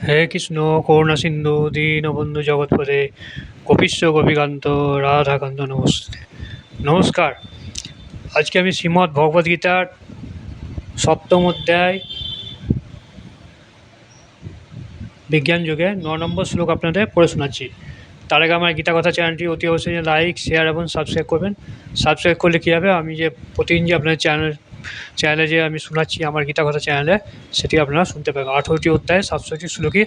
হে কৃষ্ণ করুণা সিন্ধু দীনবন্ধু জগৎপতে গোপীশ্ব গোপীকান্ত রাধাকান্ত নমস্তে। নমস্কার। আজকে আমি শ্রীমদ্ ভগবদ্গীতার সপ্তম অধ্যায় বিজ্ঞান যুগে ৯ নম্বর শ্লোক আপনাদের পড়ে শোনাচ্ছি। তার আগে আমার গীতা কথা চ্যানেলটি অতি অবশ্যই লাইক, শেয়ার এবং সাবস্ক্রাইব করবেন। সাবস্ক্রাইব করলে কী হবে, আমি যে প্রতিদিন যে আপনার চ্যানেলে যে আমি শোনাচ্ছি আমার গীতা কথা চ্যানেলে, সেটি আপনারা শুনতে পাবেন। 18টি অধ্যায়ে 700টি শ্লোকই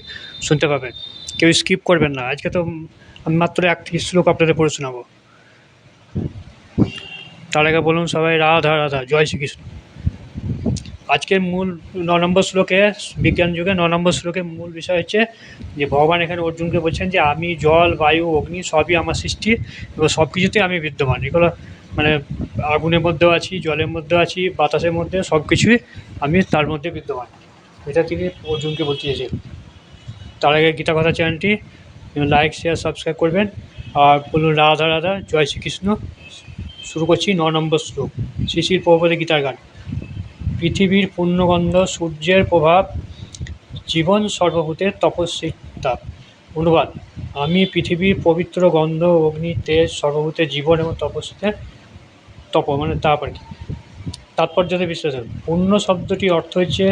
শুনতে পাবেন। কেউ স্কিপ করবেন না। আজকে তো আমি মাত্র একটি শ্লোক আপনাদের পড়ে শোনাবো। তার আগে বলুন সবাই রাধা রাধা, জয় শ্রীকৃষ্ণ। আজকের মূল ৯ নম্বর শ্লোকে, বিজ্ঞান যুগে ৯ নম্বর শ্লোকের মূল বিষয় হচ্ছে যে ভগবান এখানে অর্জুনকে বলছেন যে আমি জল, বায়ু, অগ্নি সবই আমার সৃষ্টি এবং সব কিছুতেই আমি বিদ্যমান। এগুলো মানে আগুনের মধ্যেও আছি, জলের মধ্যেও আছি, বাতাসের মধ্যে, সব কিছুই আমি তার মধ্যে বিদ্যমান। এটা তিনি অর্জুনকে বলতে চেয়েছেন। তার আগে গীতা কথা চ্যানেলটি লাইক, শেয়ার, সাবস্ক্রাইব করবেন। আর বলুন রাধা রাধা, জয় শ্রীকৃষ্ণ। শুরু করছি ৯ নম্বর শ্লোক। শ্রী শ্রী প্রভুপাদের গীতার গান। পৃথিবীর পূর্ণগন্ধ, সূর্যের প্রভাব, জীবন সর্বভূতের তপস্বী তাপ। অনুবাদ: আমি পৃথিবীর পবিত্র গন্ধ, অগ্নি, তেজ, সর্বভূতের জীবন এবং তপস্বীদের তপ মানে তাপ আর কি। তাৎপর্যতে বিশ্লেষণ: পূর্ণ শব্দটির অর্থ হচ্ছে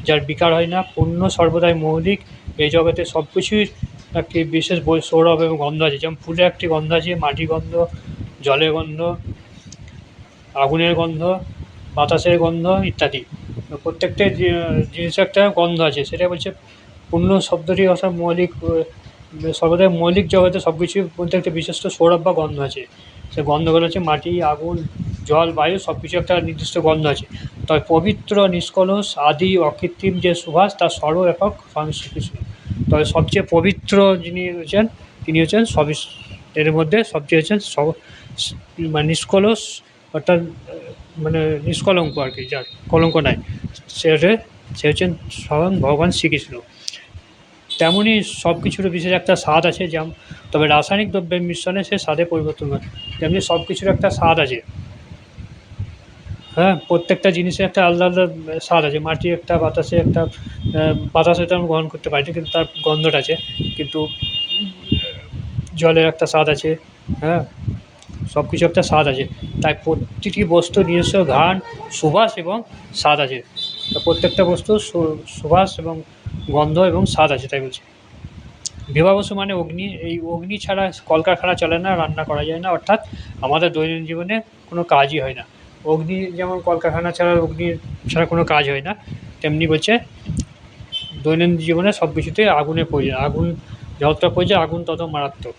যার বিকার হয় না, পূর্ণ সর্বদাই মৌলিক। এই জগতে সব কিছুই একটি বিশেষ সৌরভ এবং গন্ধ আছে। যেমন ফুলের একটি গন্ধ আছে, মাটির গন্ধ, জলের গন্ধ, আগুনের গন্ধ, বাতাসের গন্ধ ইত্যাদি। প্রত্যেকটা জিনিসের একটা গন্ধ আছে। সেটা বলছে পূর্ণ শব্দটি অর্থাৎ মৌলিক, সর্বদাই মৌলিক জগতে সব কিছুর মধ্যে একটা বিশিষ্ট সৌরভ বা গন্ধ আছে। সে গন্ধগুলো হচ্ছে মাটি, আগুন, জল, বায়ু, সব কিছু একটা নির্দিষ্ট গন্ধ আছে। তবে পবিত্র, নিষ্কলুষ, আদি, অকৃত্রিম যে সুবাস, তার সর্বব্যাপক স্বয়ং শ্রীকৃষ্ণ। তবে সবচেয়ে পবিত্র যিনি হচ্ছেন, তিনি হচ্ছেন সবই, এর মধ্যে সবচেয়ে হচ্ছেন মানে নিষ্কলুষ, অর্থাৎ মানে নিষ্কলঙ্ক আর কি, যার কলঙ্ক নাই, সে হচ্ছেন স্বয়ং ভগবান শ্রীকৃষ্ণ। তেমনই সব কিছুরও বিশেষ একটা স্বাদ আছে, যেমন তবে রাসায়নিক দ্রব্যের মিশ্রণে সে স্বাদে পরিবর্তন হয়। তেমনি সব কিছুর একটা স্বাদ আছে। হ্যাঁ, প্রত্যেকটা জিনিসের একটা আলাদা আলাদা স্বাদ আছে। মাটি একটা, বাতাসে একটা, বাতাসে তো আমি গ্রহণ করতে পারি না, কিন্তু তার গন্ধটা আছে। কিন্তু জলের একটা স্বাদ আছে। হ্যাঁ, সব কিছু একটা স্বাদ আছে। তাই প্রতিটি বস্তু নিজস্ব ঘ্রাণ, সুবাস এবং স্বাদ আছে। তো প্রত্যেকটা বস্তু সুবাস এবং গন্ধ এবং স্বাদ আছে, তাই বলছি। বিভাবসু মানে অগ্নি। এই অগ্নি ছাড়া কলকারখানা চলে না, রান্না করা যায় না, অর্থাৎ আমাদের দৈনন্দিন জীবনে কোনো কাজই হয় না। অগ্নি যেমন কলকারখানা ছাড়া, অগ্নি ছাড়া কোনো কাজ হয় না, তেমনি বলছে দৈনন্দিন জীবনে সব কিছুতে আগুনের প্রয়োজন। আগুন যতটা প্রয়োজন, আগুন তত মারাত্মক।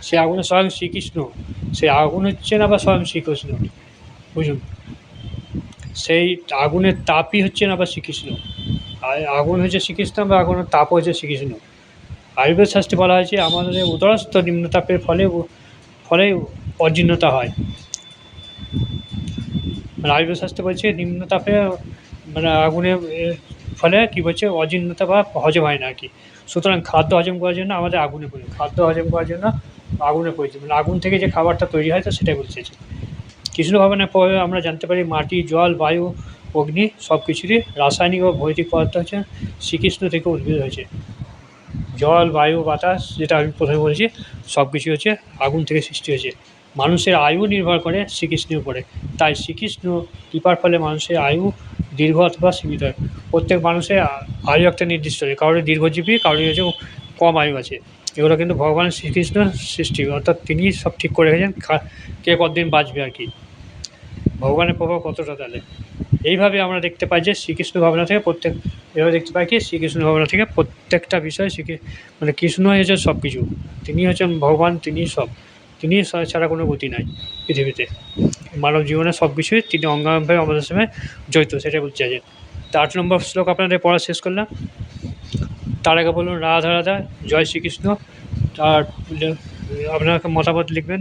সে আগুনে স্বয়ং শ্রীকৃষ্ণ, সে আগুন হচ্ছেন আবার স্বয়ং শ্রীকৃষ্ণ, বুঝুন। সেই আগুনের তাপই হচ্ছেন আবার শ্রীকৃষ্ণ। আর আগুন হচ্ছে শ্রীকৃষ্ণ বা আগুনের তাপও হচ্ছে শ্রীকৃষ্ণ। আয়ুর্বেদ শাস্ত্রে বলা হয়েছে আমাদের উদরস্থ নিম্নতাপের ফলে অজীর্ণতা হয়। মানে আয়ুর্বেদ শাস্ত্রে বলছে নিম্নতাপে মানে আগুনের ফলে কী বলছে, অজীর্ণতা বা হজম হয় না আর কি। সুতরাং খাদ্য হজম করার জন্য আমাদের আগুনের প্রয়োজন। খাদ্য হজম করার জন্য আগুনের প্রয়োজন, মানে আগুন থেকে যে খাবারটা তৈরি হয়, তো সেটাই বলতে চাইছি। কৃষ্ণ ভগবানের পরে আমরা জানতে পারি মাটি, জল, বায়ু, অগ্নি সব কিছুরই রাসায়নিক ও ভৌতিক পদার্থ হচ্ছে শ্রীকৃষ্ণ থেকে উদ্ভিদ হয়েছে। জল, বায়ু, বাতাস, যেটা আমি প্রথমে বলেছি, সব কিছু হচ্ছে আগুন থেকে সৃষ্টি হয়েছে। মানুষের আয়ু নির্ভর করে শ্রীকৃষ্ণের উপরে। তাই শ্রীকৃষ্ণ কৃপার ফলে মানুষের আয়ু দীর্ঘ অথবা সীমিত হয়। প্রত্যেক মানুষের আয়ু একটা নির্দিষ্ট আছে, কারোর দীর্ঘজীবী, কারোর হচ্ছে কম আয়ু আছে। এগুলো কিন্তু ভগবান শ্রীকৃষ্ণের সৃষ্টি, অর্থাৎ তিনিই সব ঠিক করে রেখেছেন কে কতদিন বাঁচবে আর কি। ভগবানের প্রভাব কতটা তাহলে। এইভাবে আমরা দেখতে পাই যে শ্রীকৃষ্ণ ভাবনা থেকে এভাবে দেখতে পাই কি শ্রীকৃষ্ণ ভাবনা থেকে প্রত্যেকটা বিষয় মানে কৃষ্ণই হচ্ছে সব কিছু। তিনি হচ্ছেন ভগবান, তিনি সব। তিনি ছাড়া কোনো গতি নাই পৃথিবীতে। মানব জীবনে সব কিছুই তিনি অঙ্গাঙ্গভাবে আমাদের সঙ্গে জড়িত, সেটাই বলতে চাইছেন। তা ৮ নম্বর শ্লোক আপনাদের পড়া শেষ করলাম। তার আগে বলুন রাধা রাধা, জয় শ্রীকৃষ্ণ। আর আপনার মতামত লিখবেন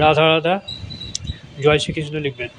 রাধা রাধা, জয় শ্রীকৃষ্ণ লিখবেন।